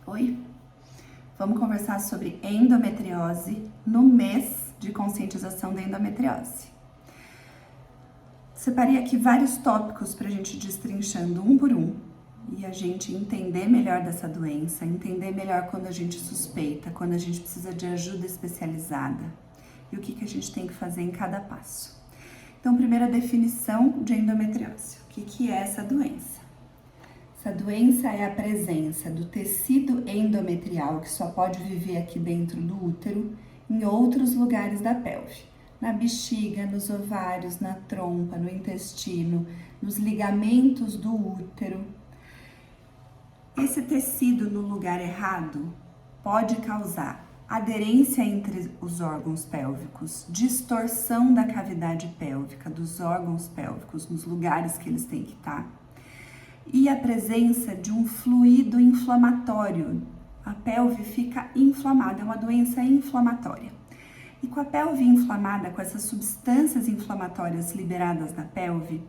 Oi, vamos conversar sobre endometriose no mês de conscientização da endometriose. Separei aqui vários tópicos para a gente destrinchando um por um e a gente entender melhor dessa doença, entender melhor quando a gente suspeita, quando a gente precisa de ajuda especializada e o que a gente tem que fazer em cada passo. Então, primeira definição de endometriose. O que é essa doença? Essa doença é a presença do tecido endometrial, que só pode viver aqui dentro do útero, em outros lugares da pelve. Na bexiga, nos ovários, na trompa, no intestino, nos ligamentos do útero. Esse tecido no lugar errado pode causar aderência entre os órgãos pélvicos, distorção da cavidade pélvica, dos órgãos pélvicos, nos lugares que eles têm que estar, e a presença de um fluido inflamatório. A pelve fica inflamada, é uma doença inflamatória. E com a pelve inflamada, com essas substâncias inflamatórias liberadas na pelve,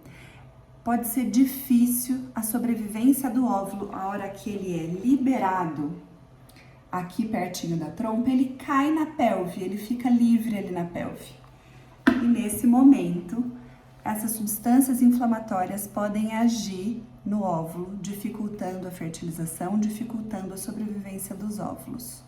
pode ser difícil a sobrevivência do óvulo. A hora que ele é liberado aqui pertinho da trompa, ele cai na pelve, ele fica livre ali na pelve. E nesse momento, essas substâncias inflamatórias podem agir no óvulo, dificultando a fertilização, dificultando a sobrevivência dos óvulos.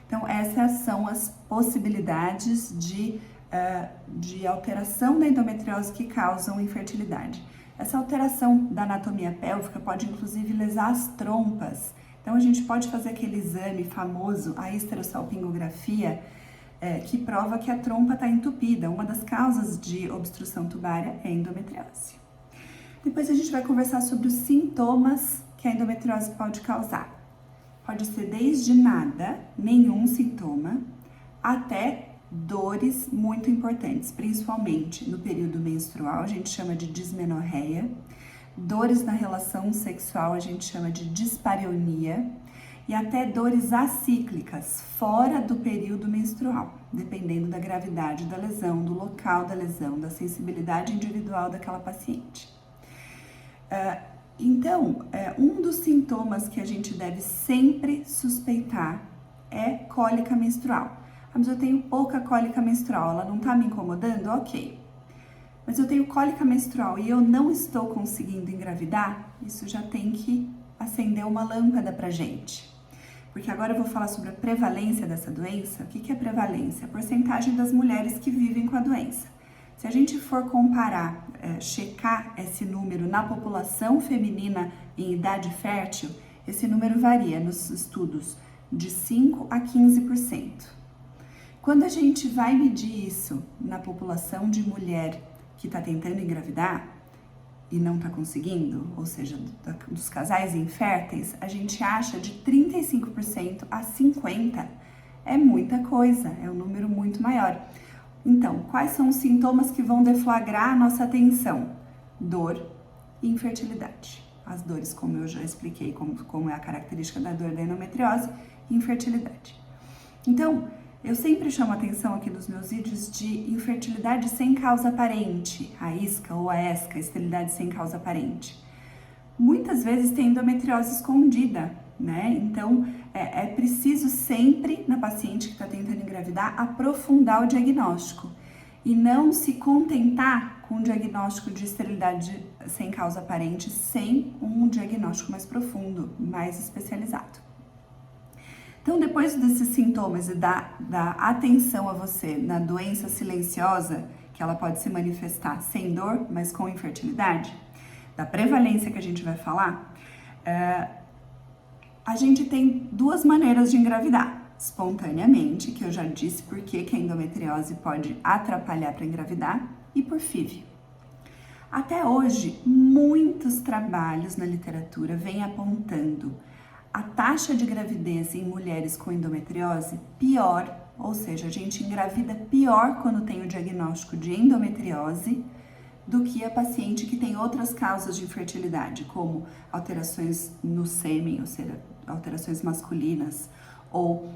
Então, essas são as possibilidades de alteração da endometriose que causam infertilidade. Essa alteração da anatomia pélvica pode, inclusive, lesar as trompas. Então, a gente pode fazer aquele exame famoso, a histerosalpingografia, que prova que a trompa está entupida. Uma das causas de obstrução tubária é a endometriose. Depois a gente vai conversar sobre os sintomas que a endometriose pode causar. Pode ser desde nada, nenhum sintoma, até dores muito importantes, principalmente no período menstrual, a gente chama de dismenorreia. Dores na relação sexual, a gente chama de dispareunia. E até dores acíclicas, fora do período menstrual, dependendo da gravidade da lesão, do local da lesão, da sensibilidade individual daquela paciente. Então, um dos sintomas que a gente deve sempre suspeitar é cólica menstrual. Mas eu tenho pouca cólica menstrual, ela não tá me incomodando? Ok. Mas eu tenho cólica menstrual e eu não estou conseguindo engravidar? Isso já tem que acender uma lâmpada pra gente. Porque agora eu vou falar sobre a prevalência dessa doença. O que é prevalência? A porcentagem das mulheres que vivem com a doença. Se a gente for comparar, checar esse número na população feminina em idade fértil, esse número varia nos estudos de 5 a 15%. Quando a gente vai medir isso na população de mulher que está tentando engravidar e não está conseguindo, ou seja, dos casais inférteis, a gente acha de 35% a 50%. É muita coisa, é um número muito maior. Então, quais são os sintomas que vão deflagrar a nossa atenção? Dor e infertilidade. As dores, como eu já expliquei, como é a característica da dor da endometriose, e infertilidade. Então, eu sempre chamo atenção aqui nos meus vídeos de infertilidade sem causa aparente, a ISCA ou a ESCA, esterilidade sem causa aparente. Muitas vezes tem endometriose escondida, né? Então, é preciso sempre, na paciente que está tentando engravidar, aprofundar o diagnóstico e não se contentar com o diagnóstico de esterilidade sem causa aparente sem um diagnóstico mais profundo, mais especializado. Então, depois desses sintomas e da atenção a você na doença silenciosa, que ela pode se manifestar sem dor, mas com infertilidade, da prevalência que a gente vai falar, a gente tem duas maneiras de engravidar. Espontaneamente, que eu já disse porque que a endometriose pode atrapalhar para engravidar, e por FIV. Até hoje, muitos trabalhos na literatura vêm apontando a taxa de gravidez em mulheres com endometriose pior, ou seja, a gente engravida pior quando tem o diagnóstico de endometriose do que a paciente que tem outras causas de infertilidade, como alterações no sêmen, ou seja, alterações masculinas, ou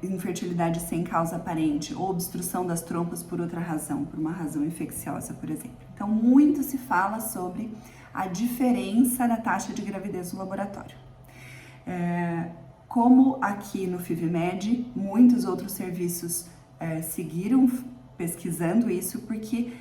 infertilidade sem causa aparente, ou obstrução das trompas por outra razão, por uma razão infecciosa, por exemplo. Então, muito se fala sobre a diferença da taxa de gravidez no laboratório. Como aqui no FIVMed, muitos outros serviços seguiram pesquisando isso, porque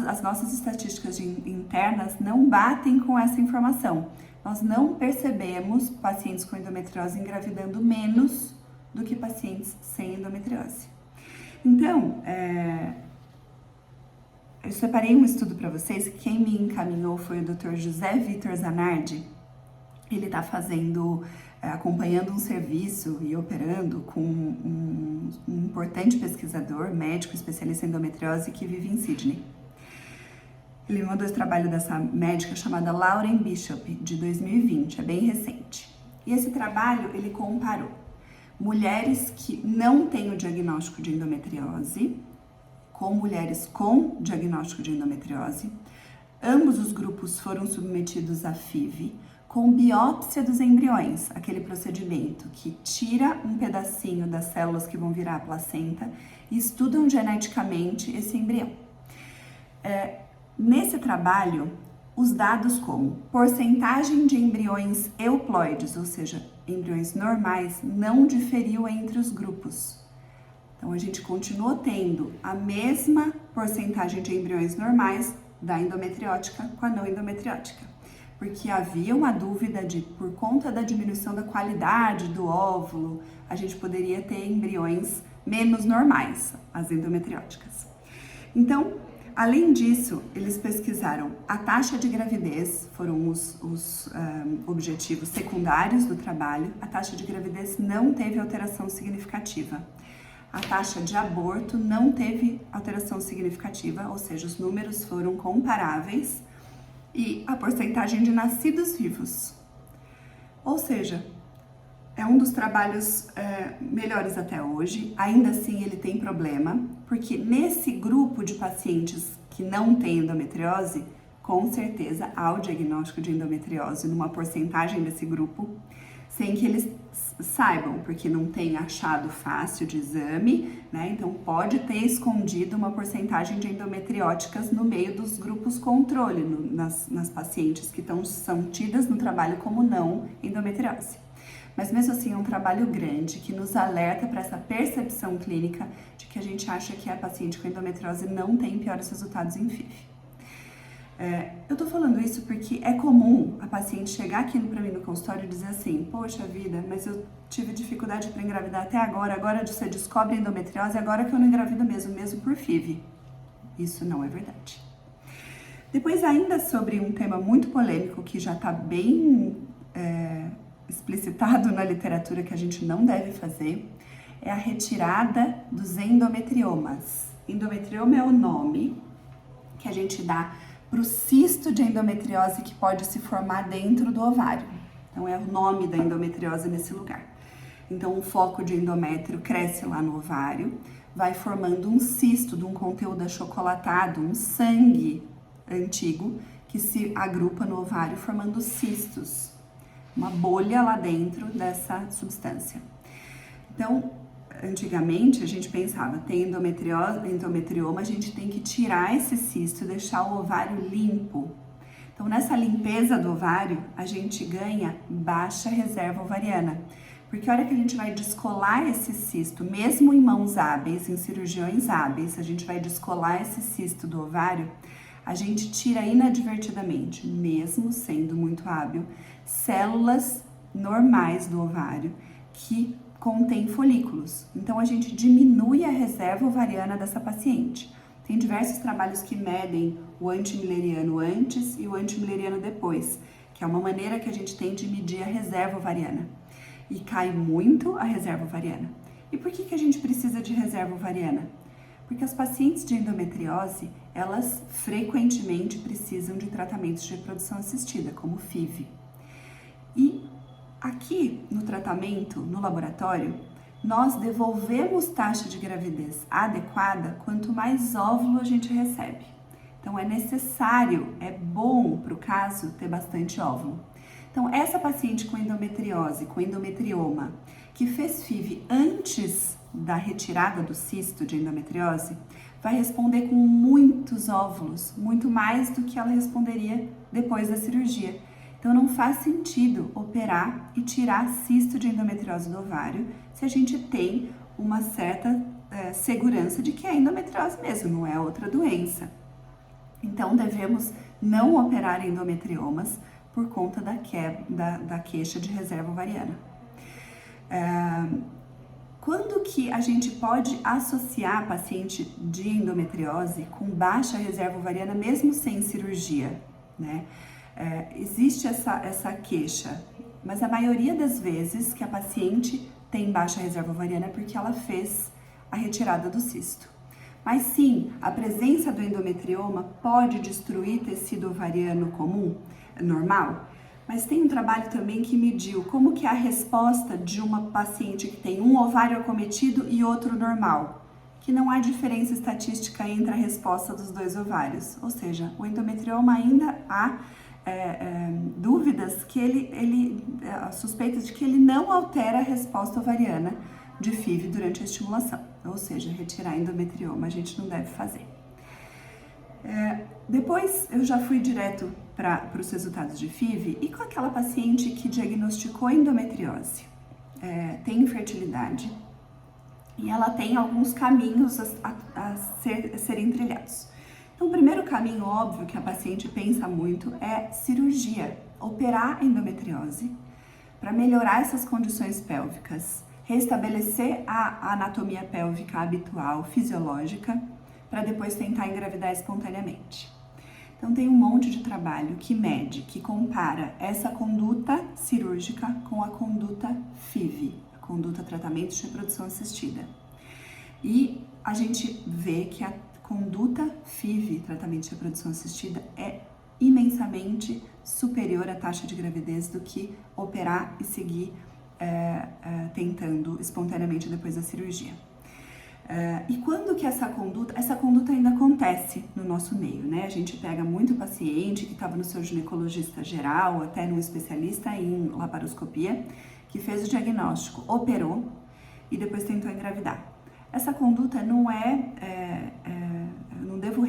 as nossas estatísticas internas não batem com essa informação. Nós não percebemos pacientes com endometriose engravidando menos do que pacientes sem endometriose. Então, eu separei um estudo para vocês, que quem me encaminhou foi o Dr. José Vitor Zanardi. Ele está acompanhando um serviço e operando com um importante pesquisador, médico, especialista em endometriose que vive em Sydney. Ele me mandou esse trabalho dessa médica chamada Lauren Bishop, de 2020, é bem recente. E esse trabalho, ele comparou mulheres que não têm o diagnóstico de endometriose com mulheres com diagnóstico de endometriose. Ambos os grupos foram submetidos a FIV, com biópsia dos embriões, aquele procedimento que tira um pedacinho das células que vão virar a placenta e estudam geneticamente esse embrião. Nesse trabalho, os dados como porcentagem de embriões euploides, ou seja, embriões normais, não diferiu entre os grupos. Então, a gente continuou tendo a mesma porcentagem de embriões normais da endometriótica com a não endometriótica, porque havia uma dúvida de, por conta da diminuição da qualidade do óvulo, a gente poderia ter embriões menos normais, as endometrióticas. Então, além disso, eles pesquisaram a taxa de gravidez, foram os objetivos secundários do trabalho. A taxa de gravidez não teve alteração significativa. A taxa de aborto não teve alteração significativa, ou seja, os números foram comparáveis. E a porcentagem de nascidos vivos. Ou seja, é um dos trabalhos melhores até hoje. Ainda assim, ele tem problema, porque nesse grupo de pacientes que não têm endometriose, com certeza há o diagnóstico de endometriose numa porcentagem desse grupo, sem que eles saibam, porque não tem achado fácil de exame, né? Então pode ter escondido uma porcentagem de endometrióticas no meio dos grupos controle, nas pacientes que são tidas no trabalho como não endometriose. Mas mesmo assim é um trabalho grande que nos alerta para essa percepção clínica de que a gente acha que a paciente com endometriose não tem piores resultados em FIV. Eu tô falando isso porque é comum a paciente chegar aqui para mim no consultório e dizer assim: poxa vida, mas eu tive dificuldade para engravidar até agora você descobre endometriose, agora que eu não engravido mesmo por FIV. Isso não é verdade. Depois, ainda sobre um tema muito polêmico que já está bem explicitado na literatura que a gente não deve fazer, é a retirada dos endometriomas. Endometrioma é o nome que a gente dá para o cisto de endometriose que pode se formar dentro do ovário. Então, é o nome da endometriose nesse lugar. Então, um foco de endométrio cresce lá no ovário, vai formando um cisto de um conteúdo achocolatado, um sangue antigo, que se agrupa no ovário formando cistos, uma bolha lá dentro dessa substância. Então, antigamente a gente pensava, tem endometrioma, a gente tem que tirar esse cisto, deixar o ovário limpo. Então, nessa limpeza do ovário, a gente ganha baixa reserva ovariana, porque a hora que a gente vai descolar esse cisto, mesmo em mãos hábeis, em cirurgiões hábeis, a gente vai descolar esse cisto do ovário, a gente tira inadvertidamente, mesmo sendo muito hábil, células normais do ovário que contém folículos. Então, a gente diminui a reserva ovariana dessa paciente. Tem diversos trabalhos que medem o antimileriano antes e o antimileriano depois, que é uma maneira que a gente tem de medir a reserva ovariana. E cai muito a reserva ovariana. E por que a gente precisa de reserva ovariana? Porque as pacientes de endometriose, elas frequentemente precisam de tratamentos de reprodução assistida, como FIV. E aqui no tratamento, no laboratório, nós devolvemos taxa de gravidez adequada quanto mais óvulo a gente recebe. Então é necessário, é bom para o caso ter bastante óvulo. Então essa paciente com endometriose, com endometrioma, que fez FIV antes da retirada do cisto de endometriose, vai responder com muitos óvulos, muito mais do que ela responderia depois da cirurgia. Então não faz sentido operar e tirar cisto de endometriose do ovário se a gente tem uma certa segurança de que é endometriose mesmo, não é outra doença. Então devemos não operar endometriomas por conta da queixa de reserva ovariana. Quando que a gente pode associar paciente de endometriose com baixa reserva ovariana mesmo sem cirurgia, né? Existe essa queixa, mas a maioria das vezes que a paciente tem baixa reserva ovariana é porque ela fez a retirada do cisto. Mas sim, a presença do endometrioma pode destruir tecido ovariano comum, normal, mas tem um trabalho também que mediu como que é a resposta de uma paciente que tem um ovário acometido e outro normal, que não há diferença estatística entre a resposta dos dois ovários, ou seja, o endometrioma ainda há dúvidas que suspeitas de que ele não altera a resposta ovariana de FIV durante a estimulação, ou seja, retirar endometrioma a gente não deve fazer. Depois eu já fui direto para os resultados de FIV e com aquela paciente que diagnosticou endometriose, tem infertilidade e ela tem alguns caminhos a serem trilhados. Então, o primeiro caminho óbvio que a paciente pensa muito é cirurgia, operar a endometriose para melhorar essas condições pélvicas, restabelecer a anatomia pélvica habitual, fisiológica, para depois tentar engravidar espontaneamente. Então tem um monte de trabalho que mede, que compara essa conduta cirúrgica com a conduta FIV, a conduta tratamento de reprodução assistida. E a gente vê que a conduta FIV, tratamento de reprodução assistida, é imensamente superior à taxa de gravidez do que operar e seguir tentando espontaneamente depois da cirurgia. E quando que essa conduta ainda acontece no nosso meio, né? A gente pega muito paciente que estava no seu ginecologista geral, até no especialista em laparoscopia, que fez o diagnóstico, operou e depois tentou engravidar. Essa conduta não não devo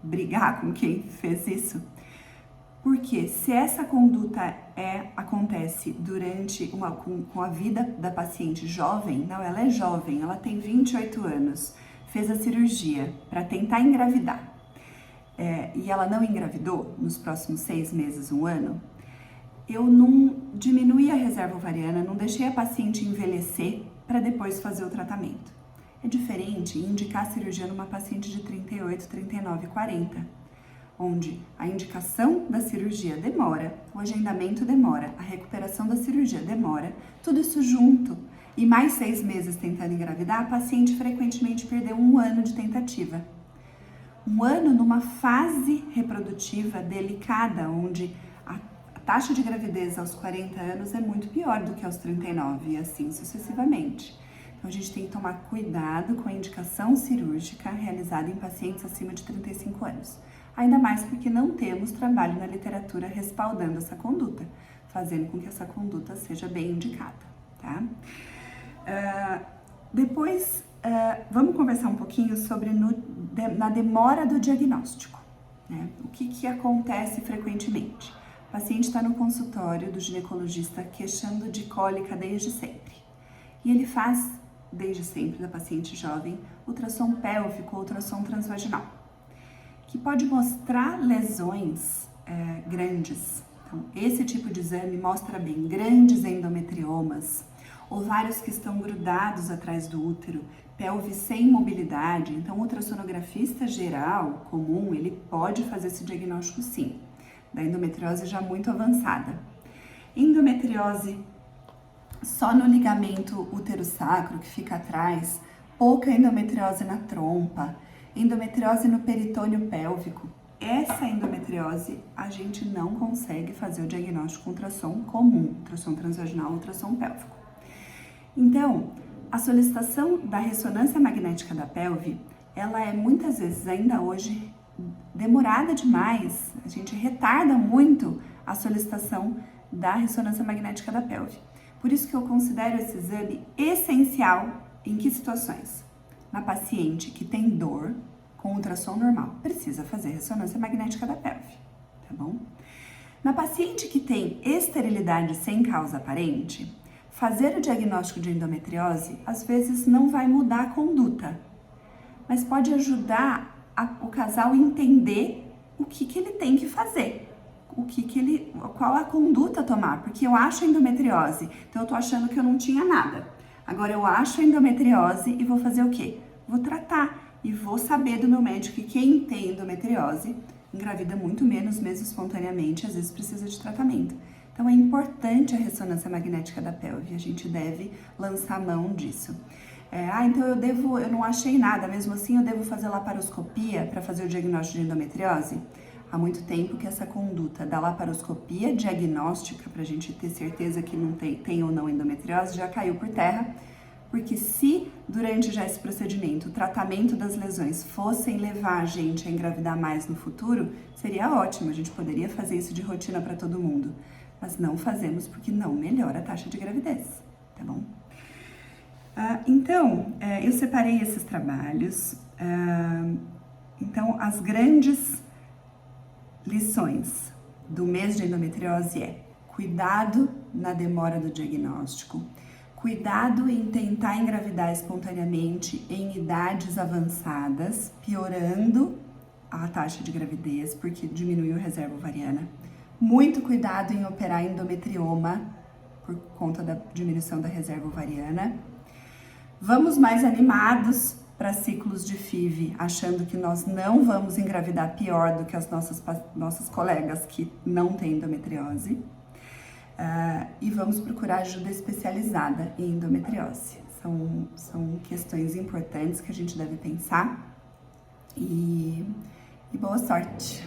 brigar com quem fez isso, porque se essa conduta acontece durante com a vida da paciente jovem, não, ela é jovem, ela tem 28 anos, fez a cirurgia para tentar engravidar, e ela não engravidou nos próximos 6 meses, 1 ano, eu não diminuí a reserva ovariana, não deixei a paciente envelhecer para depois fazer o tratamento. É diferente indicar a cirurgia numa paciente de 38, 39, 40. Onde a indicação da cirurgia demora, o agendamento demora, a recuperação da cirurgia demora, tudo isso junto, e mais 6 meses tentando engravidar, a paciente frequentemente perdeu 1 ano de tentativa. 1 ano numa fase reprodutiva delicada, onde a taxa de gravidez aos 40 anos é muito pior do que aos 39 e assim sucessivamente. Então a gente tem que tomar cuidado com a indicação cirúrgica realizada em pacientes acima de 35 anos. Ainda mais porque não temos trabalho na literatura respaldando essa conduta, fazendo com que essa conduta seja bem indicada, tá? Depois, vamos conversar um pouquinho sobre na demora do diagnóstico, né? O que acontece frequentemente? O paciente está no consultório do ginecologista queixando de cólica desde sempre. E ele faz, desde sempre, da paciente jovem, ultrassom pélvico, ultrassom transvaginal, que pode mostrar lesões grandes. Então, esse tipo de exame mostra bem grandes endometriomas, ovários que estão grudados atrás do útero, pelve sem mobilidade. Então, o ultrassonografista geral, comum, ele pode fazer esse diagnóstico sim, da endometriose já muito avançada. Endometriose só no ligamento útero-sacro que fica atrás, pouca endometriose na trompa, endometriose no peritônio pélvico. Essa endometriose a gente não consegue fazer o diagnóstico com ultrassom comum, ultrassom transvaginal, ultrassom pélvico. Então, a solicitação da ressonância magnética da pelve, ela é muitas vezes ainda hoje demorada demais, a gente retarda muito a solicitação da ressonância magnética da pelve. Por isso que eu considero esse exame essencial em que situações? Na paciente que tem dor com ultrassom normal, precisa fazer ressonância magnética da pelve, tá bom? Na paciente que tem esterilidade sem causa aparente, fazer o diagnóstico de endometriose às vezes não vai mudar a conduta, mas pode ajudar o casal a entender o que ele tem que fazer, qual a conduta a tomar, porque eu acho endometriose, então eu tô achando que eu não tinha nada. Agora eu acho endometriose e vou fazer o quê? Vou tratar e vou saber do meu médico que quem tem endometriose engravida muito menos, mesmo espontaneamente, às vezes precisa de tratamento. Então é importante a ressonância magnética da pelve, a gente deve lançar mão disso. Então eu não achei nada, mesmo assim eu devo fazer laparoscopia para fazer o diagnóstico de endometriose? Há muito tempo que essa conduta da laparoscopia diagnóstica, para a gente ter certeza que não tem ou não endometriose, já caiu por terra, porque se durante já esse procedimento o tratamento das lesões fossem levar a gente a engravidar mais no futuro, seria ótimo, a gente poderia fazer isso de rotina para todo mundo, mas não fazemos porque não melhora a taxa de gravidez, tá bom? Então, eu separei esses trabalhos. Então, as grandes lições do mês de endometriose é: cuidado na demora do diagnóstico, cuidado em tentar engravidar espontaneamente em idades avançadas, piorando a taxa de gravidez, porque diminuiu a reserva ovariana. Muito cuidado em operar endometrioma por conta da diminuição da reserva ovariana. Vamos mais animados para ciclos de FIV, achando que nós não vamos engravidar pior do que as nossas colegas que não têm endometriose. E vamos procurar ajuda especializada em endometriose. São questões importantes que a gente deve pensar. E boa sorte!